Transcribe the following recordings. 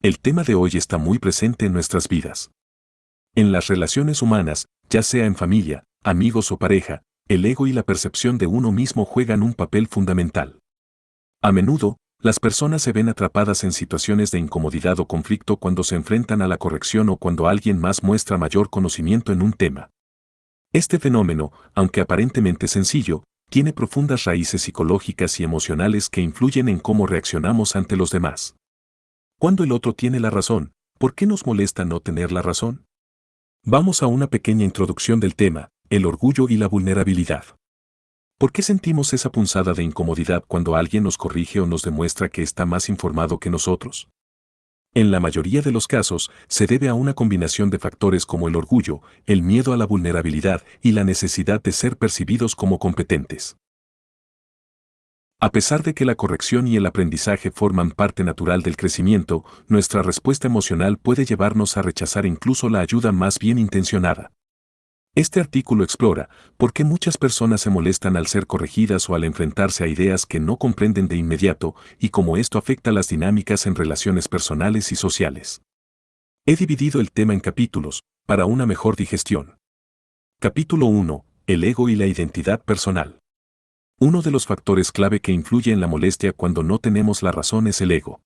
El tema de hoy está muy presente en nuestras vidas. En las relaciones humanas, ya sea en familia, amigos o pareja, el ego y la percepción de uno mismo juegan un papel fundamental. A menudo, las personas se ven atrapadas en situaciones de incomodidad o conflicto cuando se enfrentan a la corrección o cuando alguien más muestra mayor conocimiento en un tema. Este fenómeno, aunque aparentemente sencillo, tiene profundas raíces psicológicas y emocionales que influyen en cómo reaccionamos ante los demás. Cuando el otro tiene la razón, ¿por qué nos molesta no tener la razón? Vamos a una pequeña introducción del tema, el orgullo y la vulnerabilidad. ¿Por qué sentimos esa punzada de incomodidad cuando alguien nos corrige o nos demuestra que está más informado que nosotros? En la mayoría de los casos, se debe a una combinación de factores como el orgullo, el miedo a la vulnerabilidad y la necesidad de ser percibidos como competentes. A pesar de que la corrección y el aprendizaje forman parte natural del crecimiento, nuestra respuesta emocional puede llevarnos a rechazar incluso la ayuda más bien intencionada. Este artículo explora por qué muchas personas se molestan al ser corregidas o al enfrentarse a ideas que no comprenden de inmediato y cómo esto afecta las dinámicas en relaciones personales y sociales. He dividido el tema en capítulos, para una mejor digestión. Capítulo 1. El ego y la identidad personal. Uno de los factores clave que influye en la molestia cuando no tenemos la razón es el ego.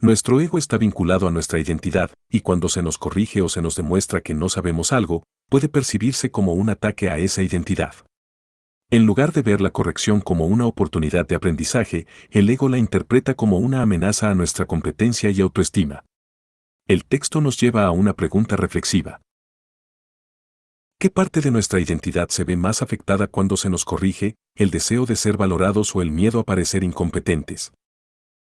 Nuestro ego está vinculado a nuestra identidad, y cuando se nos corrige o se nos demuestra que no sabemos algo, puede percibirse como un ataque a esa identidad. En lugar de ver la corrección como una oportunidad de aprendizaje, el ego la interpreta como una amenaza a nuestra competencia y autoestima. El texto nos lleva a una pregunta reflexiva. ¿Qué parte de nuestra identidad se ve más afectada cuando se nos corrige, el deseo de ser valorados o el miedo a parecer incompetentes?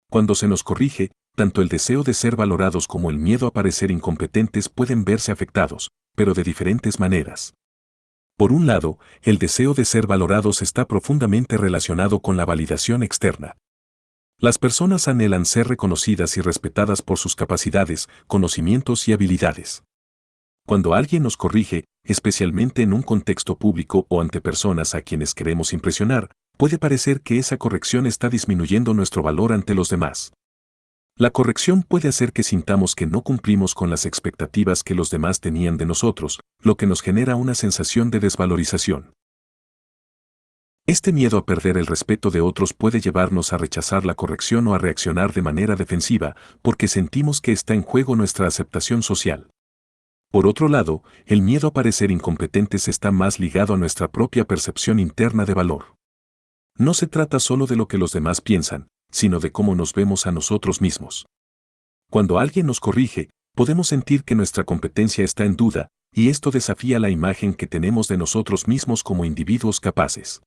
Cuando se nos corrige, tanto el deseo de ser valorados como el miedo a parecer incompetentes pueden verse afectados, pero de diferentes maneras. Por un lado, el deseo de ser valorados está profundamente relacionado con la validación externa. Las personas anhelan ser reconocidas y respetadas por sus capacidades, conocimientos y habilidades. Cuando alguien nos corrige, especialmente en un contexto público o ante personas a quienes queremos impresionar, puede parecer que esa corrección está disminuyendo nuestro valor ante los demás. La corrección puede hacer que sintamos que no cumplimos con las expectativas que los demás tenían de nosotros, lo que nos genera una sensación de desvalorización. Este miedo a perder el respeto de otros puede llevarnos a rechazar la corrección o a reaccionar de manera defensiva, porque sentimos que está en juego nuestra aceptación social. Por otro lado, el miedo a parecer incompetentes está más ligado a nuestra propia percepción interna de valor. No se trata solo de lo que los demás piensan, sino de cómo nos vemos a nosotros mismos. Cuando alguien nos corrige, podemos sentir que nuestra competencia está en duda, y esto desafía la imagen que tenemos de nosotros mismos como individuos capaces.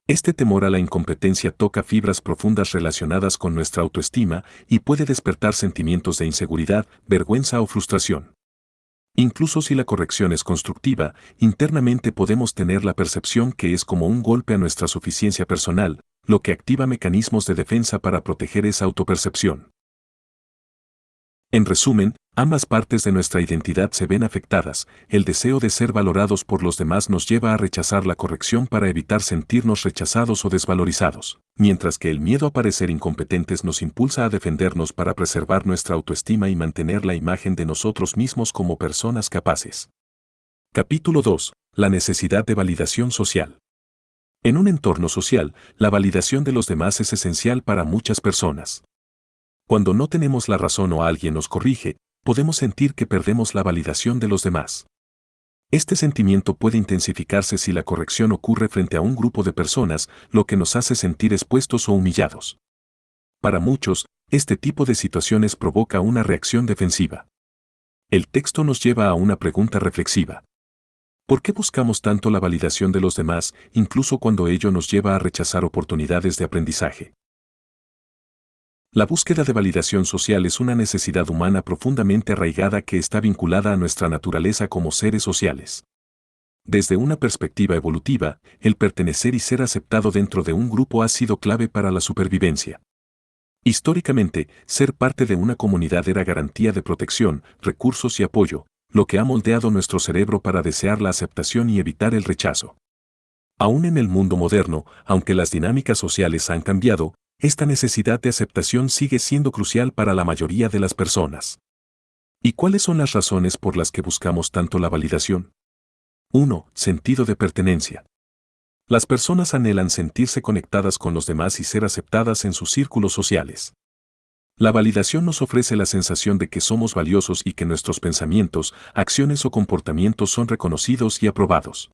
Este temor a la incompetencia toca fibras profundas relacionadas con nuestra autoestima y puede despertar sentimientos de inseguridad, vergüenza o frustración. Incluso si la corrección es constructiva, internamente podemos tener la percepción que es como un golpe a nuestra suficiencia personal, lo que activa mecanismos de defensa para proteger esa autopercepción. En resumen, ambas partes de nuestra identidad se ven afectadas. El deseo de ser valorados por los demás nos lleva a rechazar la corrección para evitar sentirnos rechazados o desvalorizados, mientras que el miedo a parecer incompetentes nos impulsa a defendernos para preservar nuestra autoestima y mantener la imagen de nosotros mismos como personas capaces. Capítulo 2. La necesidad de validación social. En un entorno social, la validación de los demás es esencial para muchas personas. Cuando no tenemos la razón o alguien nos corrige, podemos sentir que perdemos la validación de los demás. Este sentimiento puede intensificarse si la corrección ocurre frente a un grupo de personas, lo que nos hace sentir expuestos o humillados. Para muchos, este tipo de situaciones provoca una reacción defensiva. El texto nos lleva a una pregunta reflexiva. ¿Por qué buscamos tanto la validación de los demás, incluso cuando ello nos lleva a rechazar oportunidades de aprendizaje? La búsqueda de validación social es una necesidad humana profundamente arraigada que está vinculada a nuestra naturaleza como seres sociales. Desde una perspectiva evolutiva, el pertenecer y ser aceptado dentro de un grupo ha sido clave para la supervivencia. Históricamente, ser parte de una comunidad era garantía de protección, recursos y apoyo, lo que ha moldeado nuestro cerebro para desear la aceptación y evitar el rechazo. Aún en el mundo moderno, aunque las dinámicas sociales han cambiado, esta necesidad de aceptación sigue siendo crucial para la mayoría de las personas. ¿Y cuáles son las razones por las que buscamos tanto la validación? 1. Sentido de pertenencia. Las personas anhelan sentirse conectadas con los demás y ser aceptadas en sus círculos sociales. La validación nos ofrece la sensación de que somos valiosos y que nuestros pensamientos, acciones o comportamientos son reconocidos y aprobados.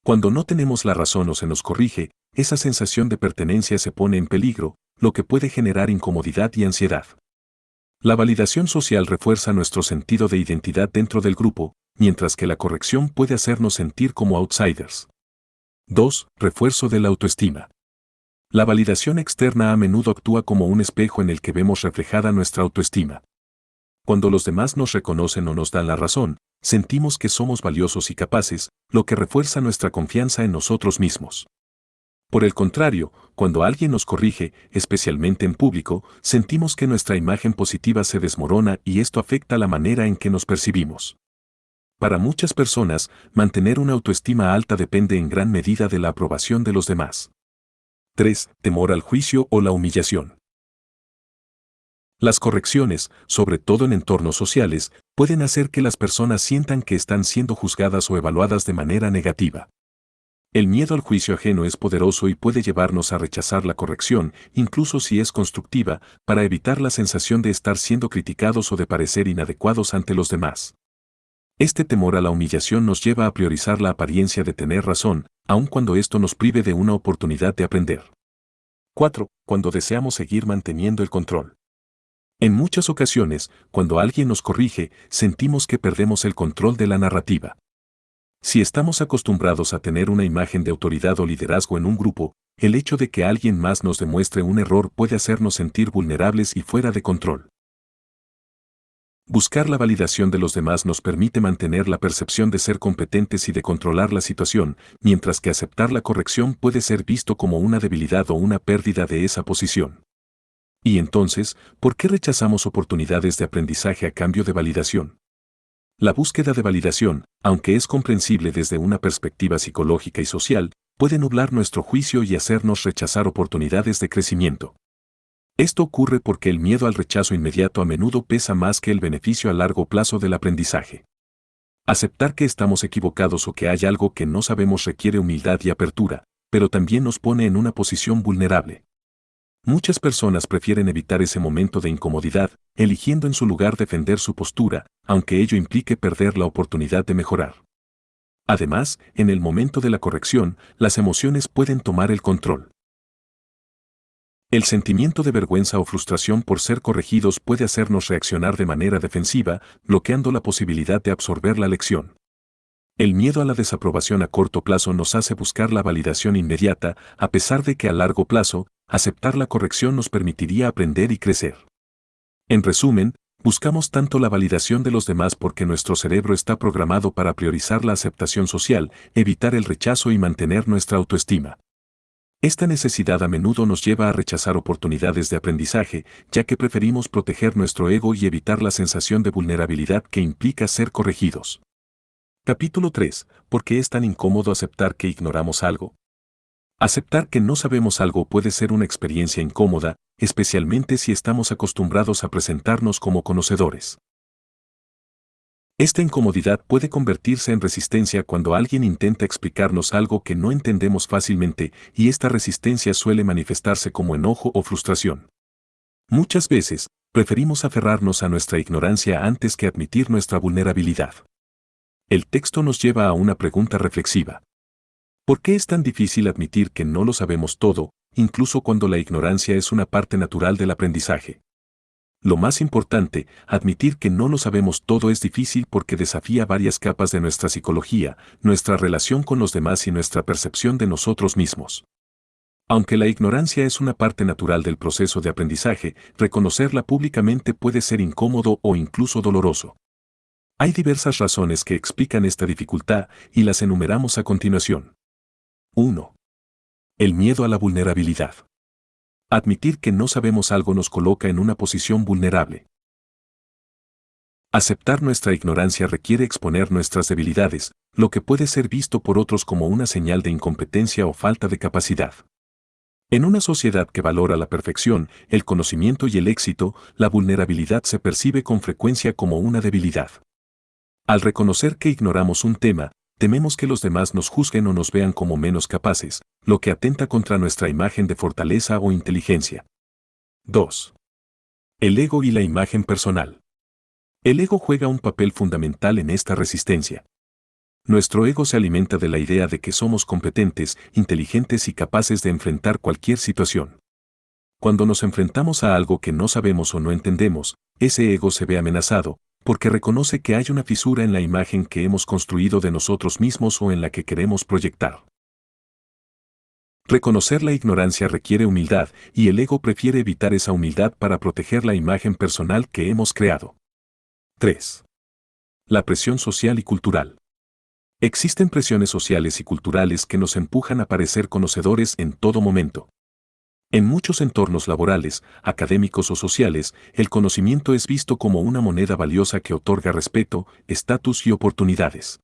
Cuando no tenemos la razón o se nos corrige, esa sensación de pertenencia se pone en peligro, lo que puede generar incomodidad y ansiedad. La validación social refuerza nuestro sentido de identidad dentro del grupo, mientras que la corrección puede hacernos sentir como outsiders. 2. Refuerzo de la autoestima. La validación externa a menudo actúa como un espejo en el que vemos reflejada nuestra autoestima. Cuando los demás nos reconocen o nos dan la razón, sentimos que somos valiosos y capaces, lo que refuerza nuestra confianza en nosotros mismos. Por el contrario, cuando alguien nos corrige, especialmente en público, sentimos que nuestra imagen positiva se desmorona y esto afecta la manera en que nos percibimos. Para muchas personas, mantener una autoestima alta depende en gran medida de la aprobación de los demás. 3. Temor al juicio o la humillación. Las correcciones, sobre todo en entornos sociales, pueden hacer que las personas sientan que están siendo juzgadas o evaluadas de manera negativa. El miedo al juicio ajeno es poderoso y puede llevarnos a rechazar la corrección, incluso si es constructiva, para evitar la sensación de estar siendo criticados o de parecer inadecuados ante los demás. Este temor a la humillación nos lleva a priorizar la apariencia de tener razón, aun cuando esto nos prive de una oportunidad de aprender. 4. Cuando deseamos seguir manteniendo el control. En muchas ocasiones, cuando alguien nos corrige, sentimos que perdemos el control de la narrativa. Si estamos acostumbrados a tener una imagen de autoridad o liderazgo en un grupo, el hecho de que alguien más nos demuestre un error puede hacernos sentir vulnerables y fuera de control. Buscar la validación de los demás nos permite mantener la percepción de ser competentes y de controlar la situación, mientras que aceptar la corrección puede ser visto como una debilidad o una pérdida de esa posición. Y entonces, ¿por qué rechazamos oportunidades de aprendizaje a cambio de validación? La búsqueda de validación, aunque es comprensible desde una perspectiva psicológica y social, puede nublar nuestro juicio y hacernos rechazar oportunidades de crecimiento. Esto ocurre porque el miedo al rechazo inmediato a menudo pesa más que el beneficio a largo plazo del aprendizaje. Aceptar que estamos equivocados o que hay algo que no sabemos requiere humildad y apertura, pero también nos pone en una posición vulnerable. Muchas personas prefieren evitar ese momento de incomodidad, eligiendo en su lugar defender su postura, aunque ello implique perder la oportunidad de mejorar. Además, en el momento de la corrección, las emociones pueden tomar el control. El sentimiento de vergüenza o frustración por ser corregidos puede hacernos reaccionar de manera defensiva, bloqueando la posibilidad de absorber la lección. El miedo a la desaprobación a corto plazo nos hace buscar la validación inmediata, a pesar de que a largo plazo, aceptar la corrección nos permitiría aprender y crecer. En resumen, buscamos tanto la validación de los demás porque nuestro cerebro está programado para priorizar la aceptación social, evitar el rechazo y mantener nuestra autoestima. Esta necesidad a menudo nos lleva a rechazar oportunidades de aprendizaje, ya que preferimos proteger nuestro ego y evitar la sensación de vulnerabilidad que implica ser corregidos. Capítulo 3. ¿Por qué es tan incómodo aceptar que ignoramos algo? Aceptar que no sabemos algo puede ser una experiencia incómoda, especialmente si estamos acostumbrados a presentarnos como conocedores. Esta incomodidad puede convertirse en resistencia cuando alguien intenta explicarnos algo que no entendemos fácilmente, y esta resistencia suele manifestarse como enojo o frustración. Muchas veces, preferimos aferrarnos a nuestra ignorancia antes que admitir nuestra vulnerabilidad. El texto nos lleva a una pregunta reflexiva. ¿Por qué es tan difícil admitir que no lo sabemos todo, incluso cuando la ignorancia es una parte natural del aprendizaje? Lo más importante, admitir que no lo sabemos todo es difícil porque desafía varias capas de nuestra psicología, nuestra relación con los demás y nuestra percepción de nosotros mismos. Aunque la ignorancia es una parte natural del proceso de aprendizaje, reconocerla públicamente puede ser incómodo o incluso doloroso. Hay diversas razones que explican esta dificultad y las enumeramos a continuación. 1. El miedo a la vulnerabilidad. Admitir que no sabemos algo nos coloca en una posición vulnerable. Aceptar nuestra ignorancia requiere exponer nuestras debilidades, lo que puede ser visto por otros como una señal de incompetencia o falta de capacidad. En una sociedad que valora la perfección, el conocimiento y el éxito, la vulnerabilidad se percibe con frecuencia como una debilidad. Al reconocer que ignoramos un tema, tememos que los demás nos juzguen o nos vean como menos capaces, lo que atenta contra nuestra imagen de fortaleza o inteligencia. 2. El ego y la imagen personal. El ego juega un papel fundamental en esta resistencia. Nuestro ego se alimenta de la idea de que somos competentes, inteligentes y capaces de enfrentar cualquier situación. Cuando nos enfrentamos a algo que no sabemos o no entendemos, ese ego se ve amenazado, porque reconoce que hay una fisura en la imagen que hemos construido de nosotros mismos o en la que queremos proyectar. Reconocer la ignorancia requiere humildad, y el ego prefiere evitar esa humildad para proteger la imagen personal que hemos creado. 3. La presión social y cultural. Existen presiones sociales y culturales que nos empujan a parecer conocedores en todo momento. En muchos entornos laborales, académicos o sociales, el conocimiento es visto como una moneda valiosa que otorga respeto, estatus y oportunidades.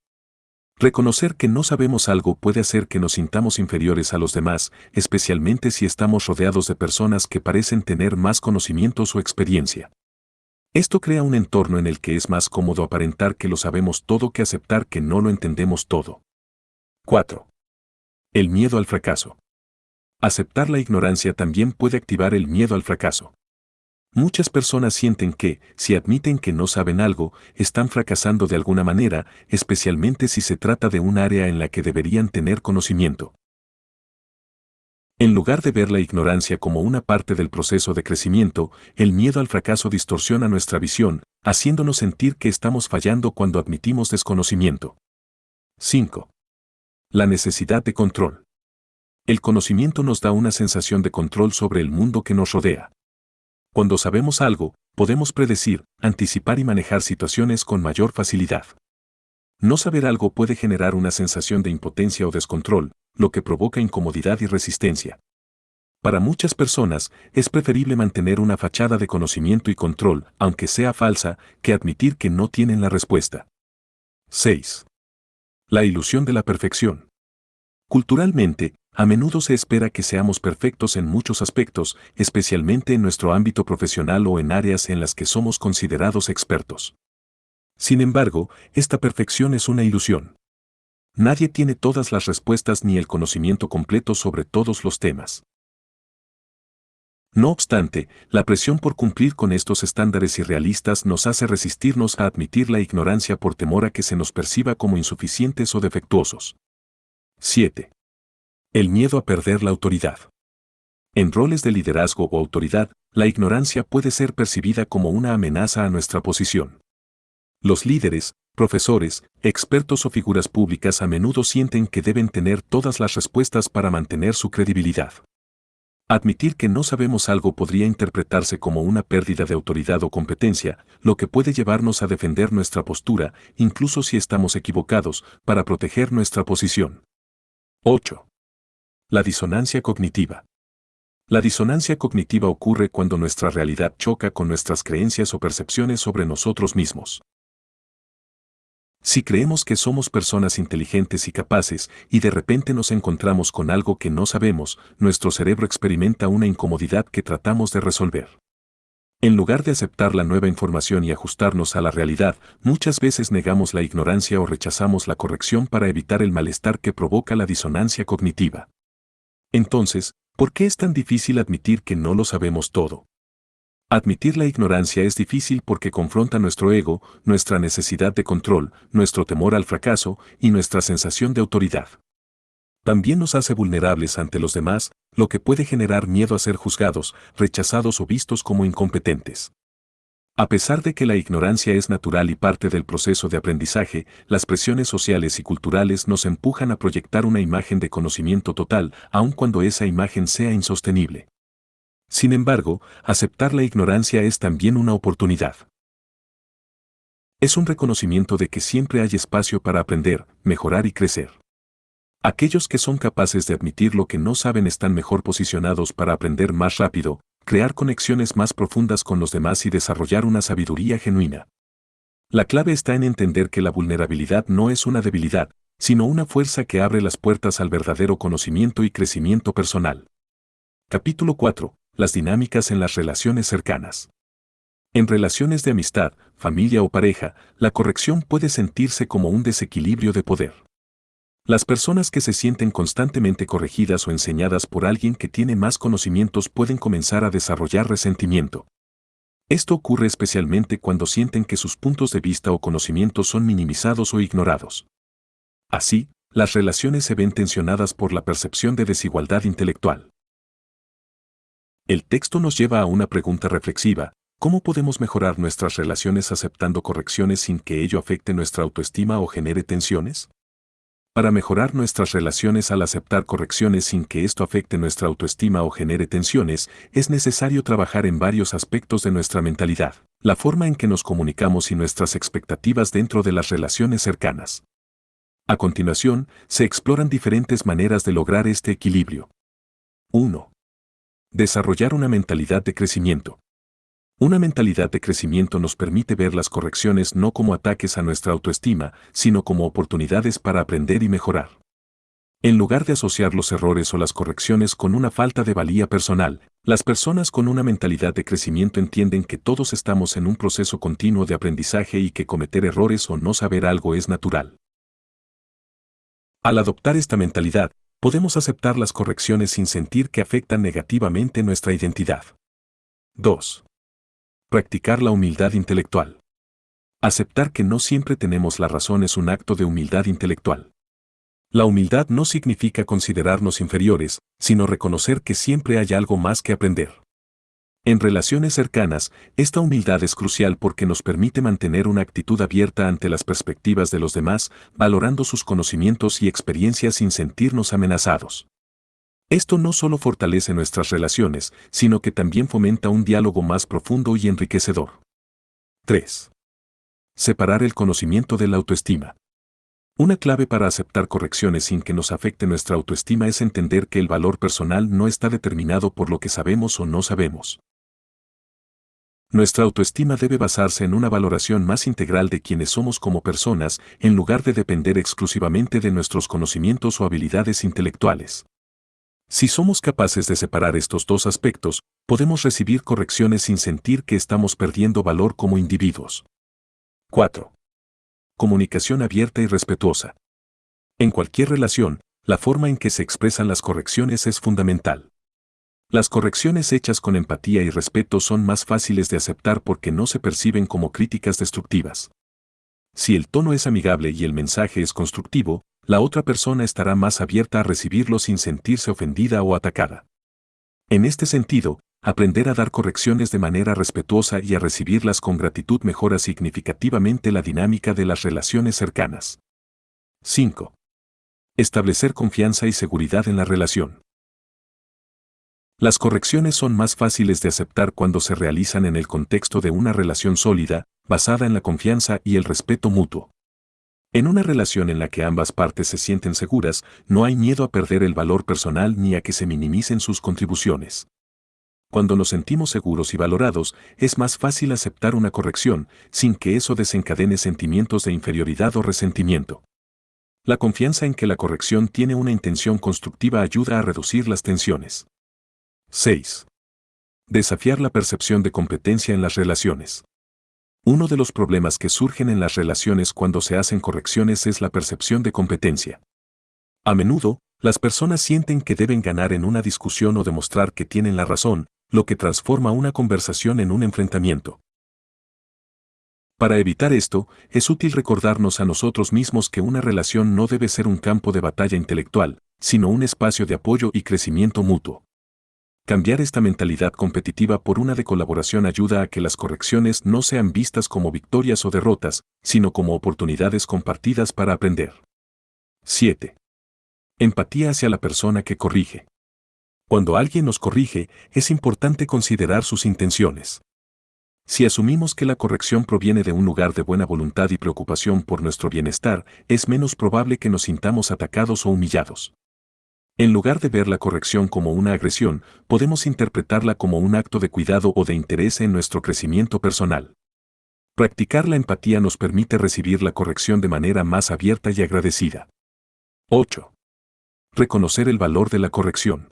Reconocer que no sabemos algo puede hacer que nos sintamos inferiores a los demás, especialmente si estamos rodeados de personas que parecen tener más conocimientos o experiencia. Esto crea un entorno en el que es más cómodo aparentar que lo sabemos todo que aceptar que no lo entendemos todo. 4. El miedo al fracaso. Aceptar la ignorancia también puede activar el miedo al fracaso. Muchas personas sienten que, si admiten que no saben algo, están fracasando de alguna manera, especialmente si se trata de un área en la que deberían tener conocimiento. En lugar de ver la ignorancia como una parte del proceso de crecimiento, el miedo al fracaso distorsiona nuestra visión, haciéndonos sentir que estamos fallando cuando admitimos desconocimiento. 5. La necesidad de control. El conocimiento nos da una sensación de control sobre el mundo que nos rodea. Cuando sabemos algo, podemos predecir, anticipar y manejar situaciones con mayor facilidad. No saber algo puede generar una sensación de impotencia o descontrol, lo que provoca incomodidad y resistencia. Para muchas personas, es preferible mantener una fachada de conocimiento y control, aunque sea falsa, que admitir que no tienen la respuesta. 6. La ilusión de la perfección. Culturalmente, a menudo se espera que seamos perfectos en muchos aspectos, especialmente en nuestro ámbito profesional o en áreas en las que somos considerados expertos. Sin embargo, esta perfección es una ilusión. Nadie tiene todas las respuestas ni el conocimiento completo sobre todos los temas. No obstante, la presión por cumplir con estos estándares irrealistas nos hace resistirnos a admitir la ignorancia por temor a que se nos perciba como insuficientes o defectuosos. 7. El miedo a perder la autoridad. En roles de liderazgo o autoridad, la ignorancia puede ser percibida como una amenaza a nuestra posición. Los líderes, profesores, expertos o figuras públicas a menudo sienten que deben tener todas las respuestas para mantener su credibilidad. Admitir que no sabemos algo podría interpretarse como una pérdida de autoridad o competencia, lo que puede llevarnos a defender nuestra postura, incluso si estamos equivocados, para proteger nuestra posición. 8. La disonancia cognitiva. La disonancia cognitiva ocurre cuando nuestra realidad choca con nuestras creencias o percepciones sobre nosotros mismos. Si creemos que somos personas inteligentes y capaces y de repente nos encontramos con algo que no sabemos, nuestro cerebro experimenta una incomodidad que tratamos de resolver. En lugar de aceptar la nueva información y ajustarnos a la realidad, muchas veces negamos la ignorancia o rechazamos la corrección para evitar el malestar que provoca la disonancia cognitiva. Entonces, ¿por qué es tan difícil admitir que no lo sabemos todo? Admitir la ignorancia es difícil porque confronta nuestro ego, nuestra necesidad de control, nuestro temor al fracaso y nuestra sensación de autoridad. También nos hace vulnerables ante los demás, lo que puede generar miedo a ser juzgados, rechazados o vistos como incompetentes. A pesar de que la ignorancia es natural y parte del proceso de aprendizaje, las presiones sociales y culturales nos empujan a proyectar una imagen de conocimiento total, aun cuando esa imagen sea insostenible. Sin embargo, aceptar la ignorancia es también una oportunidad. Es un reconocimiento de que siempre hay espacio para aprender, mejorar y crecer. Aquellos que son capaces de admitir lo que no saben están mejor posicionados para aprender más rápido, crear conexiones más profundas con los demás y desarrollar una sabiduría genuina. La clave está en entender que la vulnerabilidad no es una debilidad, sino una fuerza que abre las puertas al verdadero conocimiento y crecimiento personal. Capítulo 4. Las dinámicas en las relaciones cercanas. En relaciones de amistad, familia o pareja, la corrección puede sentirse como un desequilibrio de poder. Las personas que se sienten constantemente corregidas o enseñadas por alguien que tiene más conocimientos pueden comenzar a desarrollar resentimiento. Esto ocurre especialmente cuando sienten que sus puntos de vista o conocimientos son minimizados o ignorados. Así, las relaciones se ven tensionadas por la percepción de desigualdad intelectual. El texto nos lleva a una pregunta reflexiva: ¿cómo podemos mejorar nuestras relaciones aceptando correcciones sin que ello afecte nuestra autoestima o genere tensiones? Para mejorar nuestras relaciones al aceptar correcciones sin que esto afecte nuestra autoestima o genere tensiones, es necesario trabajar en varios aspectos de nuestra mentalidad, la forma en que nos comunicamos y nuestras expectativas dentro de las relaciones cercanas. A continuación, se exploran diferentes maneras de lograr este equilibrio. 1. Desarrollar una mentalidad de crecimiento. Una mentalidad de crecimiento nos permite ver las correcciones no como ataques a nuestra autoestima, sino como oportunidades para aprender y mejorar. En lugar de asociar los errores o las correcciones con una falta de valía personal, las personas con una mentalidad de crecimiento entienden que todos estamos en un proceso continuo de aprendizaje y que cometer errores o no saber algo es natural. Al adoptar esta mentalidad, podemos aceptar las correcciones sin sentir que afectan negativamente nuestra identidad. 2. Practicar la humildad intelectual. Aceptar que no siempre tenemos la razón es un acto de humildad intelectual. La humildad no significa considerarnos inferiores, sino reconocer que siempre hay algo más que aprender. En relaciones cercanas, esta humildad es crucial porque nos permite mantener una actitud abierta ante las perspectivas de los demás, valorando sus conocimientos y experiencias sin sentirnos amenazados. Esto no solo fortalece nuestras relaciones, sino que también fomenta un diálogo más profundo y enriquecedor. 3. Separar el conocimiento de la autoestima. Una clave para aceptar correcciones sin que nos afecte nuestra autoestima es entender que el valor personal no está determinado por lo que sabemos o no sabemos. Nuestra autoestima debe basarse en una valoración más integral de quienes somos como personas, en lugar de depender exclusivamente de nuestros conocimientos o habilidades intelectuales. Si somos capaces de separar estos dos aspectos, podemos recibir correcciones sin sentir que estamos perdiendo valor como individuos. 4. Comunicación abierta y respetuosa. En cualquier relación, la forma en que se expresan las correcciones es fundamental. Las correcciones hechas con empatía y respeto son más fáciles de aceptar porque no se perciben como críticas destructivas. Si el tono es amigable y el mensaje es constructivo, la otra persona estará más abierta a recibirlo sin sentirse ofendida o atacada. En este sentido, aprender a dar correcciones de manera respetuosa y a recibirlas con gratitud mejora significativamente la dinámica de las relaciones cercanas. 5. Establecer confianza y seguridad en la relación. Las correcciones son más fáciles de aceptar cuando se realizan en el contexto de una relación sólida, basada en la confianza y el respeto mutuo. En una relación en la que ambas partes se sienten seguras, no hay miedo a perder el valor personal ni a que se minimicen sus contribuciones. Cuando nos sentimos seguros y valorados, es más fácil aceptar una corrección, sin que eso desencadene sentimientos de inferioridad o resentimiento. La confianza en que la corrección tiene una intención constructiva ayuda a reducir las tensiones. 6. Desafiar la percepción de competencia en las relaciones. Uno de los problemas que surgen en las relaciones cuando se hacen correcciones es la percepción de competencia. A menudo, las personas sienten que deben ganar en una discusión o demostrar que tienen la razón, lo que transforma una conversación en un enfrentamiento. Para evitar esto, es útil recordarnos a nosotros mismos que una relación no debe ser un campo de batalla intelectual, sino un espacio de apoyo y crecimiento mutuo. Cambiar esta mentalidad competitiva por una de colaboración ayuda a que las correcciones no sean vistas como victorias o derrotas, sino como oportunidades compartidas para aprender. 7. Empatía hacia la persona que corrige. Cuando alguien nos corrige, es importante considerar sus intenciones. Si asumimos que la corrección proviene de un lugar de buena voluntad y preocupación por nuestro bienestar, es menos probable que nos sintamos atacados o humillados. En lugar de ver la corrección como una agresión, podemos interpretarla como un acto de cuidado o de interés en nuestro crecimiento personal. Practicar la empatía nos permite recibir la corrección de manera más abierta y agradecida. 8. Reconocer el valor de la corrección.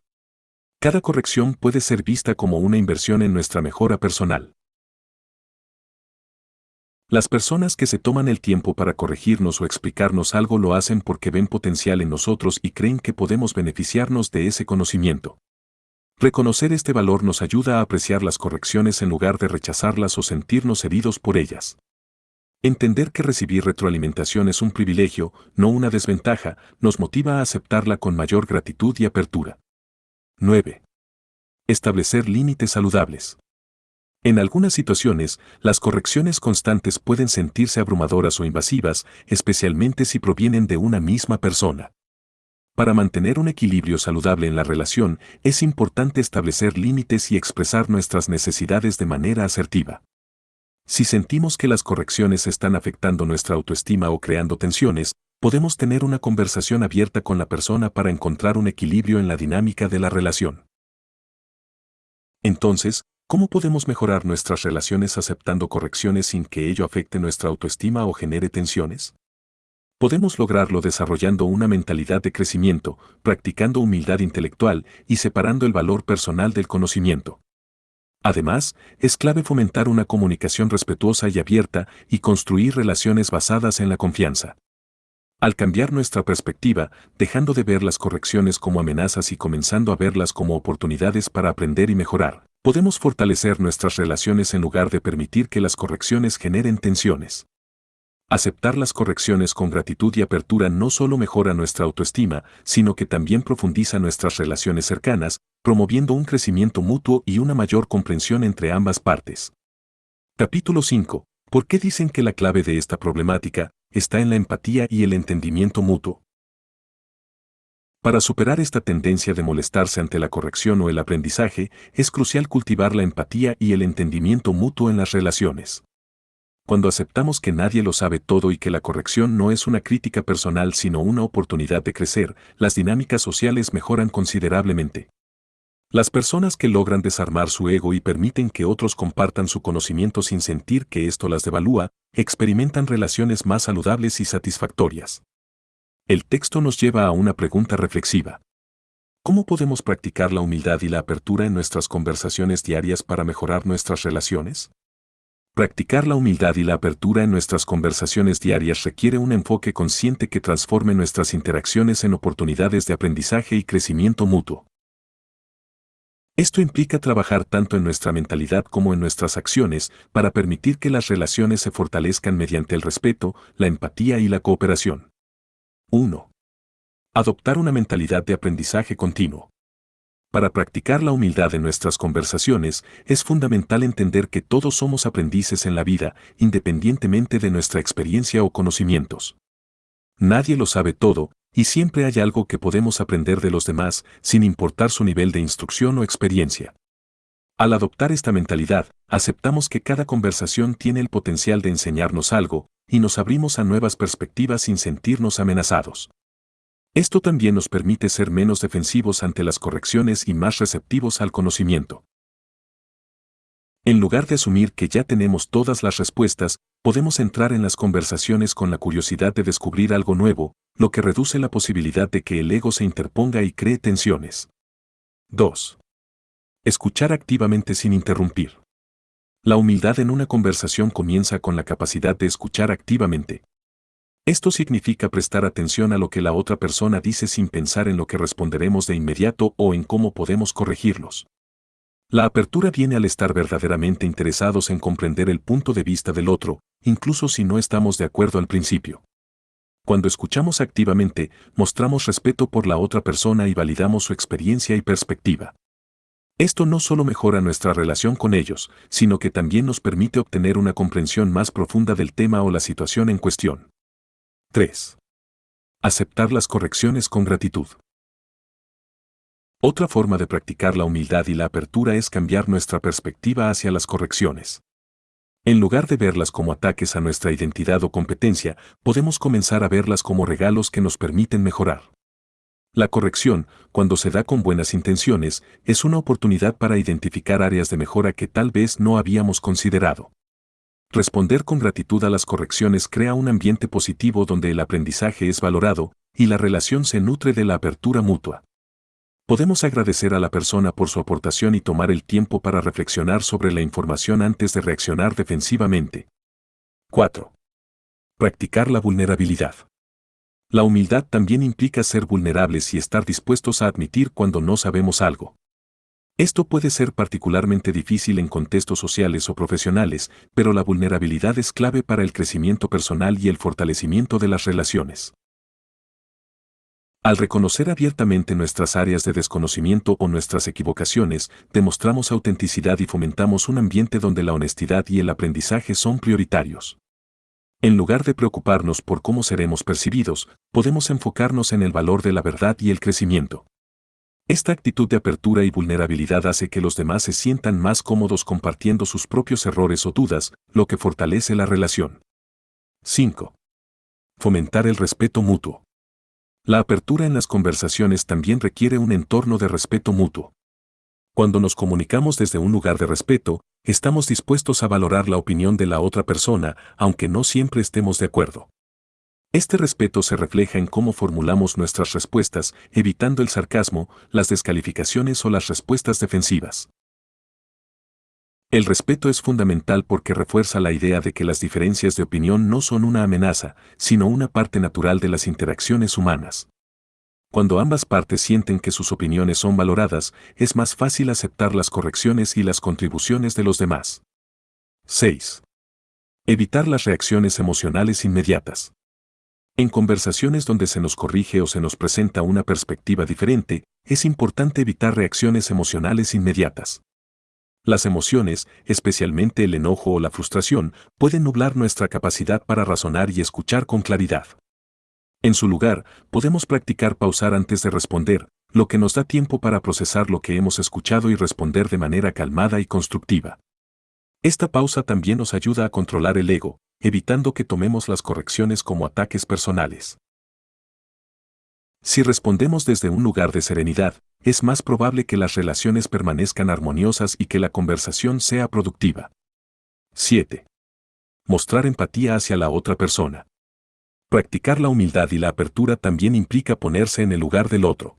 Cada corrección puede ser vista como una inversión en nuestra mejora personal. Las personas que se toman el tiempo para corregirnos o explicarnos algo lo hacen porque ven potencial en nosotros y creen que podemos beneficiarnos de ese conocimiento. Reconocer este valor nos ayuda a apreciar las correcciones en lugar de rechazarlas o sentirnos heridos por ellas. Entender que recibir retroalimentación es un privilegio, no una desventaja, nos motiva a aceptarla con mayor gratitud y apertura. 9. Establecer límites saludables. En algunas situaciones, las correcciones constantes pueden sentirse abrumadoras o invasivas, especialmente si provienen de una misma persona. Para mantener un equilibrio saludable en la relación, es importante establecer límites y expresar nuestras necesidades de manera asertiva. Si sentimos que las correcciones están afectando nuestra autoestima o creando tensiones, podemos tener una conversación abierta con la persona para encontrar un equilibrio en la dinámica de la relación. Entonces, ¿cómo podemos mejorar nuestras relaciones aceptando correcciones sin que ello afecte nuestra autoestima o genere tensiones? Podemos lograrlo desarrollando una mentalidad de crecimiento, practicando humildad intelectual y separando el valor personal del conocimiento. Además, es clave fomentar una comunicación respetuosa y abierta y construir relaciones basadas en la confianza. Al cambiar nuestra perspectiva, dejando de ver las correcciones como amenazas y comenzando a verlas como oportunidades para aprender y mejorar, podemos fortalecer nuestras relaciones en lugar de permitir que las correcciones generen tensiones. Aceptar las correcciones con gratitud y apertura no solo mejora nuestra autoestima, sino que también profundiza nuestras relaciones cercanas, promoviendo un crecimiento mutuo y una mayor comprensión entre ambas partes. Capítulo 5. ¿Por qué dicen que la clave de esta problemática está en la empatía y el entendimiento mutuo? Para superar esta tendencia de molestarse ante la corrección o el aprendizaje, es crucial cultivar la empatía y el entendimiento mutuo en las relaciones. Cuando aceptamos que nadie lo sabe todo y que la corrección no es una crítica personal sino una oportunidad de crecer, las dinámicas sociales mejoran considerablemente. Las personas que logran desarmar su ego y permiten que otros compartan su conocimiento sin sentir que esto las devalúa, experimentan relaciones más saludables y satisfactorias. El texto nos lleva a una pregunta reflexiva. ¿Cómo podemos practicar la humildad y la apertura en nuestras conversaciones diarias para mejorar nuestras relaciones? Practicar la humildad y la apertura en nuestras conversaciones diarias requiere un enfoque consciente que transforme nuestras interacciones en oportunidades de aprendizaje y crecimiento mutuo. Esto implica trabajar tanto en nuestra mentalidad como en nuestras acciones para permitir que las relaciones se fortalezcan mediante el respeto, la empatía y la cooperación. 1. Adoptar una mentalidad de aprendizaje continuo. Para practicar la humildad en nuestras conversaciones, es fundamental entender que todos somos aprendices en la vida, independientemente de nuestra experiencia o conocimientos. Nadie lo sabe todo, y siempre hay algo que podemos aprender de los demás, sin importar su nivel de instrucción o experiencia. Al adoptar esta mentalidad, aceptamos que cada conversación tiene el potencial de enseñarnos algo, y nos abrimos a nuevas perspectivas sin sentirnos amenazados. Esto también nos permite ser menos defensivos ante las correcciones y más receptivos al conocimiento. En lugar de asumir que ya tenemos todas las respuestas, podemos entrar en las conversaciones con la curiosidad de descubrir algo nuevo, lo que reduce la posibilidad de que el ego se interponga y cree tensiones. 2. Escuchar activamente sin interrumpir. La humildad en una conversación comienza con la capacidad de escuchar activamente. Esto significa prestar atención a lo que la otra persona dice sin pensar en lo que responderemos de inmediato o en cómo podemos corregirlos. La apertura viene al estar verdaderamente interesados en comprender el punto de vista del otro, incluso si no estamos de acuerdo al principio. Cuando escuchamos activamente, mostramos respeto por la otra persona y validamos su experiencia y perspectiva. Esto no solo mejora nuestra relación con ellos, sino que también nos permite obtener una comprensión más profunda del tema o la situación en cuestión. 3. Aceptar las correcciones con gratitud. Otra forma de practicar la humildad y la apertura es cambiar nuestra perspectiva hacia las correcciones. En lugar de verlas como ataques a nuestra identidad o competencia, podemos comenzar a verlas como regalos que nos permiten mejorar. La corrección, cuando se da con buenas intenciones, es una oportunidad para identificar áreas de mejora que tal vez no habíamos considerado. Responder con gratitud a las correcciones crea un ambiente positivo donde el aprendizaje es valorado y la relación se nutre de la apertura mutua. Podemos agradecer a la persona por su aportación y tomar el tiempo para reflexionar sobre la información antes de reaccionar defensivamente. 4. Practicar la vulnerabilidad. La humildad también implica ser vulnerables y estar dispuestos a admitir cuando no sabemos algo. Esto puede ser particularmente difícil en contextos sociales o profesionales, pero la vulnerabilidad es clave para el crecimiento personal y el fortalecimiento de las relaciones. Al reconocer abiertamente nuestras áreas de desconocimiento o nuestras equivocaciones, demostramos autenticidad y fomentamos un ambiente donde la honestidad y el aprendizaje son prioritarios. En lugar de preocuparnos por cómo seremos percibidos, podemos enfocarnos en el valor de la verdad y el crecimiento. Esta actitud de apertura y vulnerabilidad hace que los demás se sientan más cómodos compartiendo sus propios errores o dudas, lo que fortalece la relación. 5. Fomentar el respeto mutuo. La apertura en las conversaciones también requiere un entorno de respeto mutuo. Cuando nos comunicamos desde un lugar de respeto, estamos dispuestos a valorar la opinión de la otra persona, aunque no siempre estemos de acuerdo. Este respeto se refleja en cómo formulamos nuestras respuestas, evitando el sarcasmo, las descalificaciones o las respuestas defensivas. El respeto es fundamental porque refuerza la idea de que las diferencias de opinión no son una amenaza, sino una parte natural de las interacciones humanas. Cuando ambas partes sienten que sus opiniones son valoradas, es más fácil aceptar las correcciones y las contribuciones de los demás. 6. Evitar las reacciones emocionales inmediatas. En conversaciones donde se nos corrige o se nos presenta una perspectiva diferente, es importante evitar reacciones emocionales inmediatas. Las emociones, especialmente el enojo o la frustración, pueden nublar nuestra capacidad para razonar y escuchar con claridad. En su lugar, podemos practicar pausar antes de responder, lo que nos da tiempo para procesar lo que hemos escuchado y responder de manera calmada y constructiva. Esta pausa también nos ayuda a controlar el ego, evitando que tomemos las correcciones como ataques personales. Si respondemos desde un lugar de serenidad, es más probable que las relaciones permanezcan armoniosas y que la conversación sea productiva. 7. Mostrar empatía hacia la otra persona. Practicar la humildad y la apertura también implica ponerse en el lugar del otro.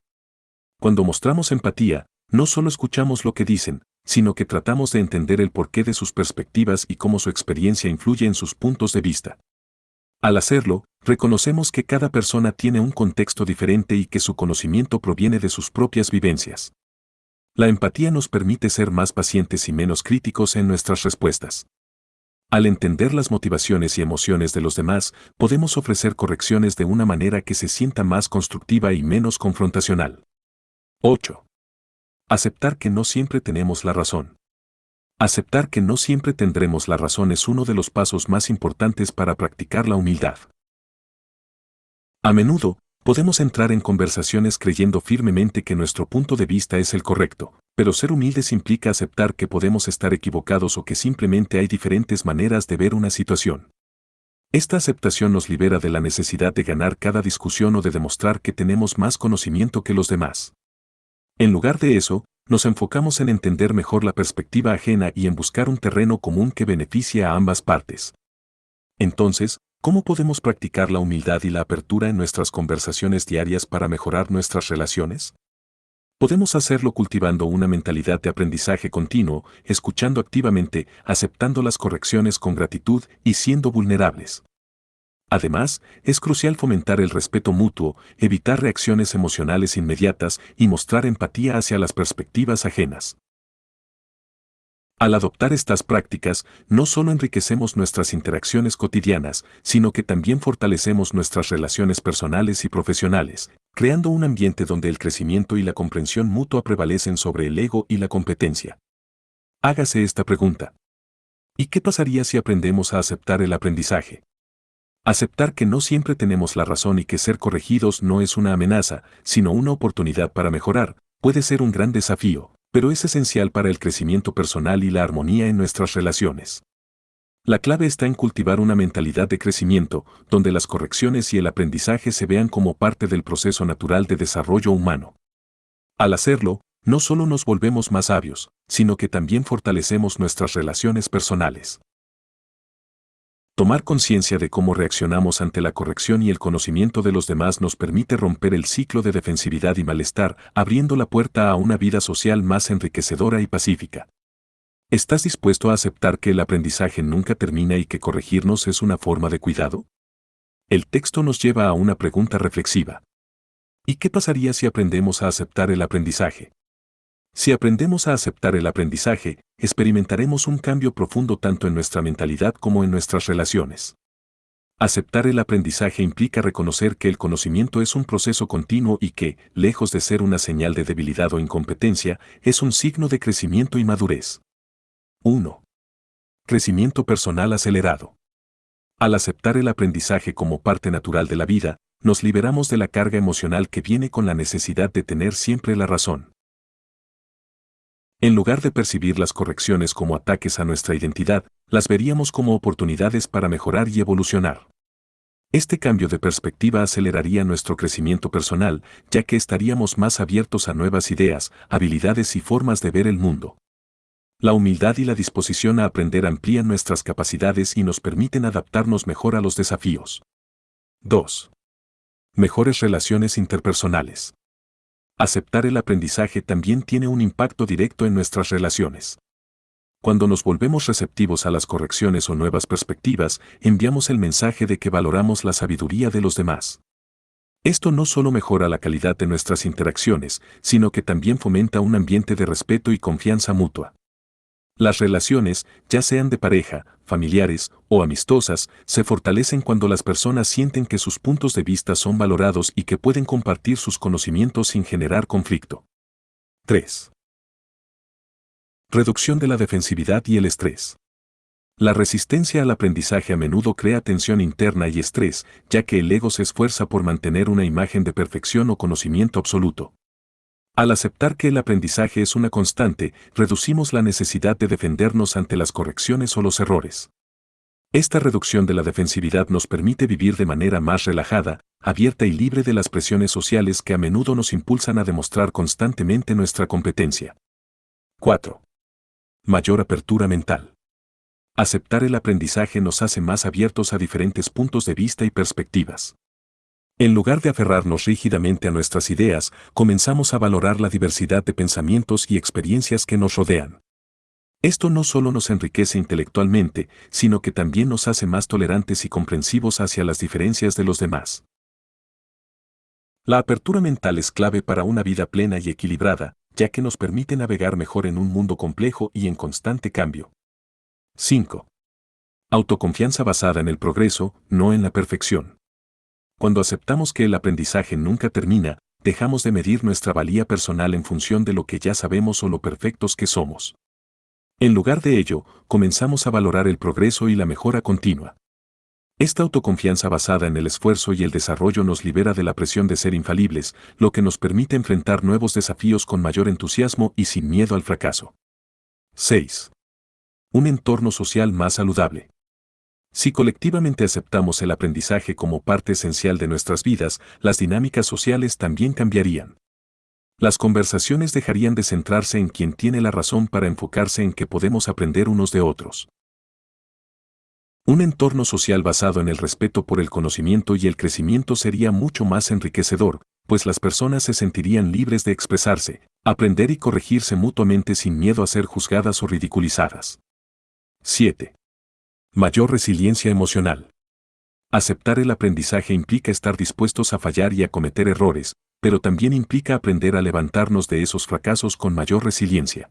Cuando mostramos empatía, no solo escuchamos lo que dicen, sino que tratamos de entender el porqué de sus perspectivas y cómo su experiencia influye en sus puntos de vista. Al hacerlo, reconocemos que cada persona tiene un contexto diferente y que su conocimiento proviene de sus propias vivencias. La empatía nos permite ser más pacientes y menos críticos en nuestras respuestas. Al entender las motivaciones y emociones de los demás, podemos ofrecer correcciones de una manera que se sienta más constructiva y menos confrontacional. 8. Aceptar que no siempre tenemos la razón. Aceptar que no siempre tendremos la razón es uno de los pasos más importantes para practicar la humildad. A menudo, podemos entrar en conversaciones creyendo firmemente que nuestro punto de vista es el correcto, pero ser humildes implica aceptar que podemos estar equivocados o que simplemente hay diferentes maneras de ver una situación. Esta aceptación nos libera de la necesidad de ganar cada discusión o de demostrar que tenemos más conocimiento que los demás. En lugar de eso, nos enfocamos en entender mejor la perspectiva ajena y en buscar un terreno común que beneficie a ambas partes. Entonces, ¿cómo podemos practicar la humildad y la apertura en nuestras conversaciones diarias para mejorar nuestras relaciones? Podemos hacerlo cultivando una mentalidad de aprendizaje continuo, escuchando activamente, aceptando las correcciones con gratitud y siendo vulnerables. Además, es crucial fomentar el respeto mutuo, evitar reacciones emocionales inmediatas y mostrar empatía hacia las perspectivas ajenas. Al adoptar estas prácticas, no solo enriquecemos nuestras interacciones cotidianas, sino que también fortalecemos nuestras relaciones personales y profesionales, creando un ambiente donde el crecimiento y la comprensión mutua prevalecen sobre el ego y la competencia. Hágase esta pregunta. ¿Y qué pasaría si aprendemos a aceptar el aprendizaje? Aceptar que no siempre tenemos la razón y que ser corregidos no es una amenaza, sino una oportunidad para mejorar, puede ser un gran desafío, pero es esencial para el crecimiento personal y la armonía en nuestras relaciones. La clave está en cultivar una mentalidad de crecimiento, donde las correcciones y el aprendizaje se vean como parte del proceso natural de desarrollo humano. Al hacerlo, no solo nos volvemos más sabios, sino que también fortalecemos nuestras relaciones personales. Tomar conciencia de cómo reaccionamos ante la corrección y el conocimiento de los demás nos permite romper el ciclo de defensividad y malestar, abriendo la puerta a una vida social más enriquecedora y pacífica. ¿Estás dispuesto a aceptar que el aprendizaje nunca termina y que corregirnos es una forma de cuidado? El texto nos lleva a una pregunta reflexiva. ¿Y qué pasaría si aprendemos a aceptar el aprendizaje? Si aprendemos a aceptar el aprendizaje, experimentaremos un cambio profundo tanto en nuestra mentalidad como en nuestras relaciones. Aceptar el aprendizaje implica reconocer que el conocimiento es un proceso continuo y que, lejos de ser una señal de debilidad o incompetencia, es un signo de crecimiento y madurez. 1. Crecimiento personal acelerado. Al aceptar el aprendizaje como parte natural de la vida, nos liberamos de la carga emocional que viene con la necesidad de tener siempre la razón. En lugar de percibir las correcciones como ataques a nuestra identidad, las veríamos como oportunidades para mejorar y evolucionar. Este cambio de perspectiva aceleraría nuestro crecimiento personal, ya que estaríamos más abiertos a nuevas ideas, habilidades y formas de ver el mundo. La humildad y la disposición a aprender amplían nuestras capacidades y nos permiten adaptarnos mejor a los desafíos. 2. Mejores relaciones interpersonales. Aceptar el aprendizaje también tiene un impacto directo en nuestras relaciones. Cuando nos volvemos receptivos a las correcciones o nuevas perspectivas, enviamos el mensaje de que valoramos la sabiduría de los demás. Esto no solo mejora la calidad de nuestras interacciones, sino que también fomenta un ambiente de respeto y confianza mutua. Las relaciones, ya sean de pareja, familiares o amistosas, se fortalecen cuando las personas sienten que sus puntos de vista son valorados y que pueden compartir sus conocimientos sin generar conflicto. 3. Reducción de la defensividad y el estrés. La resistencia al aprendizaje a menudo crea tensión interna y estrés, ya que el ego se esfuerza por mantener una imagen de perfección o conocimiento absoluto. Al aceptar que el aprendizaje es una constante, reducimos la necesidad de defendernos ante las correcciones o los errores. Esta reducción de la defensividad nos permite vivir de manera más relajada, abierta y libre de las presiones sociales que a menudo nos impulsan a demostrar constantemente nuestra competencia. 4. Mayor apertura mental. Aceptar el aprendizaje nos hace más abiertos a diferentes puntos de vista y perspectivas. En lugar de aferrarnos rígidamente a nuestras ideas, comenzamos a valorar la diversidad de pensamientos y experiencias que nos rodean. Esto no solo nos enriquece intelectualmente, sino que también nos hace más tolerantes y comprensivos hacia las diferencias de los demás. La apertura mental es clave para una vida plena y equilibrada, ya que nos permite navegar mejor en un mundo complejo y en constante cambio. 5. Autoconfianza basada en el progreso, no en la perfección. Cuando aceptamos que el aprendizaje nunca termina, dejamos de medir nuestra valía personal en función de lo que ya sabemos o lo perfectos que somos. En lugar de ello, comenzamos a valorar el progreso y la mejora continua. Esta autoconfianza basada en el esfuerzo y el desarrollo nos libera de la presión de ser infalibles, lo que nos permite enfrentar nuevos desafíos con mayor entusiasmo y sin miedo al fracaso. 6. Un entorno social más saludable. Si colectivamente aceptamos el aprendizaje como parte esencial de nuestras vidas, las dinámicas sociales también cambiarían. Las conversaciones dejarían de centrarse en quien tiene la razón para enfocarse en que podemos aprender unos de otros. Un entorno social basado en el respeto por el conocimiento y el crecimiento sería mucho más enriquecedor, pues las personas se sentirían libres de expresarse, aprender y corregirse mutuamente sin miedo a ser juzgadas o ridiculizadas. 7. Mayor resiliencia emocional. Aceptar el aprendizaje implica estar dispuestos a fallar y a cometer errores, pero también implica aprender a levantarnos de esos fracasos con mayor resiliencia.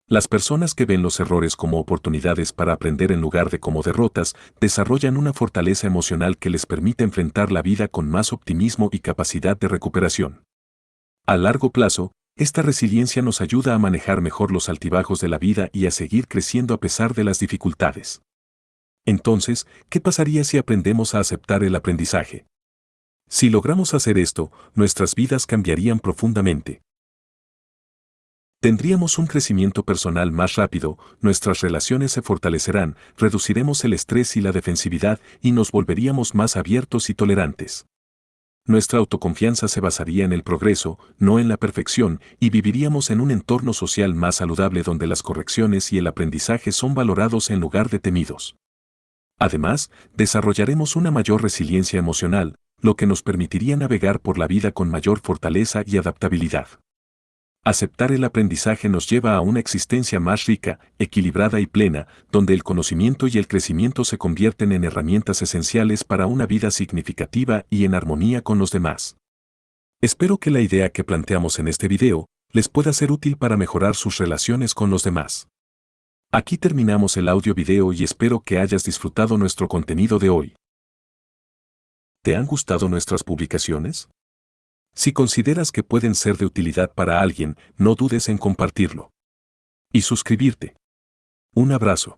Las personas que ven los errores como oportunidades para aprender en lugar de como derrotas, desarrollan una fortaleza emocional que les permite enfrentar la vida con más optimismo y capacidad de recuperación. A largo plazo, esta resiliencia nos ayuda a manejar mejor los altibajos de la vida y a seguir creciendo a pesar de las dificultades. Entonces, ¿qué pasaría si aprendemos a aceptar el aprendizaje? Si logramos hacer esto, nuestras vidas cambiarían profundamente. Tendríamos un crecimiento personal más rápido, nuestras relaciones se fortalecerán, reduciremos el estrés y la defensividad y nos volveríamos más abiertos y tolerantes. Nuestra autoconfianza se basaría en el progreso, no en la perfección, y viviríamos en un entorno social más saludable donde las correcciones y el aprendizaje son valorados en lugar de temidos. Además, desarrollaremos una mayor resiliencia emocional, lo que nos permitiría navegar por la vida con mayor fortaleza y adaptabilidad. Aceptar el aprendizaje nos lleva a una existencia más rica, equilibrada y plena, donde el conocimiento y el crecimiento se convierten en herramientas esenciales para una vida significativa y en armonía con los demás. Espero que la idea que planteamos en este video les pueda ser útil para mejorar sus relaciones con los demás. Aquí terminamos el audio video y espero que hayas disfrutado nuestro contenido de hoy. ¿Te han gustado nuestras publicaciones? Si consideras que pueden ser de utilidad para alguien, no dudes en compartirlo. Y suscribirte. Un abrazo.